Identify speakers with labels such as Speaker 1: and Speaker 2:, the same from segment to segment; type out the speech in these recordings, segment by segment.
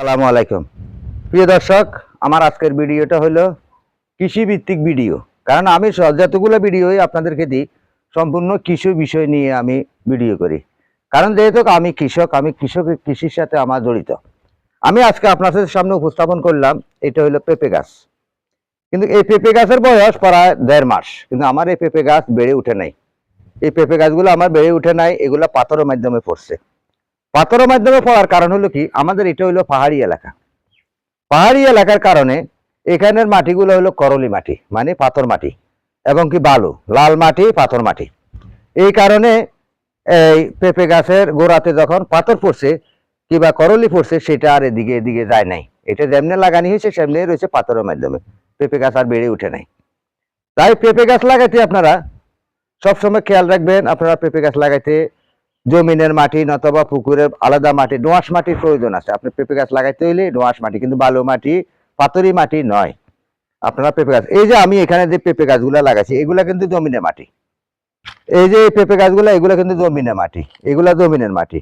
Speaker 1: আসসালামু আলাইকুম প্রিয় দর্শক, আমার আজকের ভিডিওটা হলো কৃষি ভিত্তিক ভিডিও। কারণ আমি যতগুলো ভিডিওই আপনাদেরকে দিই সম্পূর্ণ কৃষি বিষয় নিয়ে আমি ভিডিও করি। কারণ যেহেতু আমি কৃষক কৃষির সাথে আমার জড়িত। আমি আজকে আপনাদের সামনে উপস্থাপন করলাম, এটা হলো পেঁপে গাছ। কিন্তু এই পেঁপে গাছের বয়স প্রায় 1.5 মাস, কিন্তু আমার এই পেঁপে গাছ বেড়ে উঠে নাই। এই পেঁপে গাছগুলো আমার বেড়ে উঠে নাই, এগুলো পাথরের মাধ্যমে পড়ছে। পাথরের মাধ্যমে পড়ার কারণ হলো কি, আমাদের এটা হলো পাহাড়ি এলাকা। পাহাড়ি এলাকার কারণে এখানের মাটিগুলো হলো করলি মাটি, মানে পাথর মাটি, এবং কি বালু, লাল মাটি, পাথর মাটি। এই কারণে এই পেঁপে গাছের গোড়াতে যখন পাথর পড়ছে কিংবা করলি পড়ছে, সেটা আর এদিকে যায় নাই। এটা যেমনি লাগানি হয়েছে সেমনি রয়েছে পাথরের মাধ্যমে। পেঁপে গাছ আর বেড়ে উঠে নাই। তাই পেঁপে গাছ লাগাইতে আপনারা সবসময় খেয়াল রাখবেন, আপনারা পেঁপে গাছ লাগাইতে জমিনের মাটি নতবা পুকুরের আলাদা মাটি, দোআঁশ মাটির প্রয়োজন আছে। আপনি পেঁপে গাছ লাগাইতে হইলে দোআঁশ মাটি, কিন্তু বালু মাটি, পাথরি মাটি নয়। আপনারা পেঁপে গাছ, এই যে আমি এখানে যে পেঁপে গাছগুলো লাগাইছি, এগুলা কিন্তু জমিনের মাটি। এই যে পেঁপে গাছগুলো, এগুলো কিন্তু জমিনের মাটি, এগুলা জমিনের মাটি।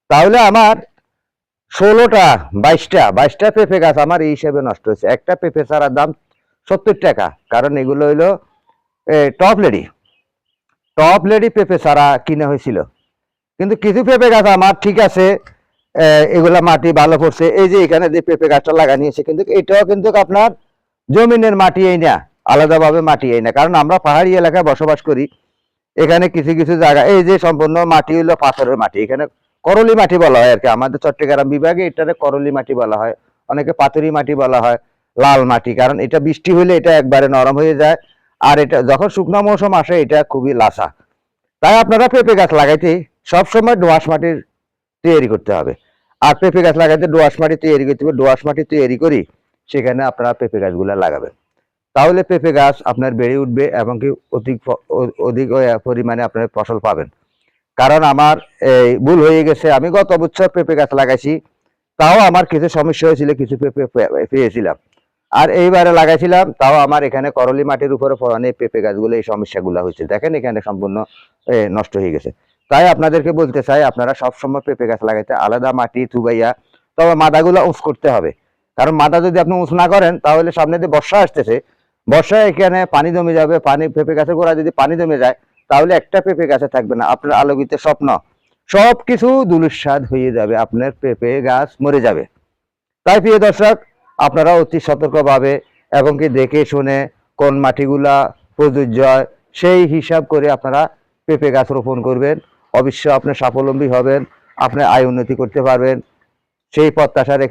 Speaker 1: তাহলে আমার 16টা 22টা পেঁপে গাছ আমার এই হিসাবে নষ্ট হয়েছে। একটা পেঁপে চারার দাম 70 টাকা। কারণ এগুলো হইলো টপ লেডি পেঁপে চারা কিনে হয়েছিল। কিন্তু কিছু পেঁপে গাছ আমার ঠিক আছে, এগুলা মাটি ভালো পড়ছে। এই যে এখানে যে পেঁপে গাছটা লাগানিয়েছে, কিন্তু এটাও কিন্তু আপনার জমিনের মাটি এই না, আলাদাভাবে মাটি এই না। কারণ আমরা পাহাড়ি এলাকায় বসবাস করি। এখানে কিছু কিছু জায়গা এই যে সম্পূর্ণ মাটি হলো পাথরের মাটি, এখানে করলি মাটি বলা হয় আর কি। আমাদের চট্টগ্রাম বিভাগে এটারে করলি মাটি বলা হয়, অনেকে পাথরি মাটি বলা হয়, লাল মাটি। কারণ এটা বৃষ্টি হলে এটা একবারে নরম হয়ে যায়, আর এটা যখন শুকনো মৌসুম আসে এটা খুবই লাসা। তাই আপনারা পেঁপে গাছ লাগাইতে সবসময় দোআঁশ মাটির তৈরি করতে হবে। আর পেঁপে গাছ লাগাইতে দোআঁশ মাটি তৈরি করতে হবে। দোআঁশ মাটি তৈরি করি সেখানে আপনারা পেঁপে গাছগুলো লাগাবেন। তাহলে পেঁপে গাছ আপনার বেড়ে উঠবে এবং কি অধিক পরিমাণে আপনার ফসল পাবেন। কারণ আমার এই ভুল হয়ে গেছে, আমি গত বছর পেঁপে গাছ লাগাইছি, তাও আমার কিছু সমস্যা হয়েছিল, কিছু পেঁপে পেয়েছিলাম। আর এইবারে লাগাইছিলাম, তাও আমার এখানে করলি মাটির উপরে পড়ানো পেঁপে গাছগুলো এই সমস্যাগুলো হয়েছে। দেখেন এখানে সম্পূর্ণ নষ্ট হয়ে গেছে। তাই আপনাদেরকে বলতে চাই, আপনারা সবসময় পেঁপে গাছ লাগাইতে আলাদা মাটি চুবাইয়া, তবে মাদাগুলো উঁচ করতে হবে। কারণ মাদা যদি আপনি উঁচ না করেন, তাহলে সামনে দিয়ে বর্ষা আসতেছে, বর্ষায় এখানে পানি জমে যাবে। পানি পেঁপে গাছের গোড়া যদি পানি জমে যায়, তাহলে একটা পেঁপে গাছে থাকবে না। আপনার আলোকিত স্বপ্ন সবকিছু ধূলিসাৎ হয়ে যাবে, আপনার পেঁপে গাছ মরে যাবে। তাই প্রিয় দর্শক, আপনারা অতি সতর্কভাবে এবং কি দেখে শুনে কোন মাটিগুলা প্রযোজ্য হয় সেই হিসাব করে আপনারা পেঁপে গাছ রোপণ করবেন। অবশ্যই আপনি স্বাবলম্বী হবেন, আপনি আয় উন্নতি করতে পারবেন, সেই প্রত্যাশা রেখে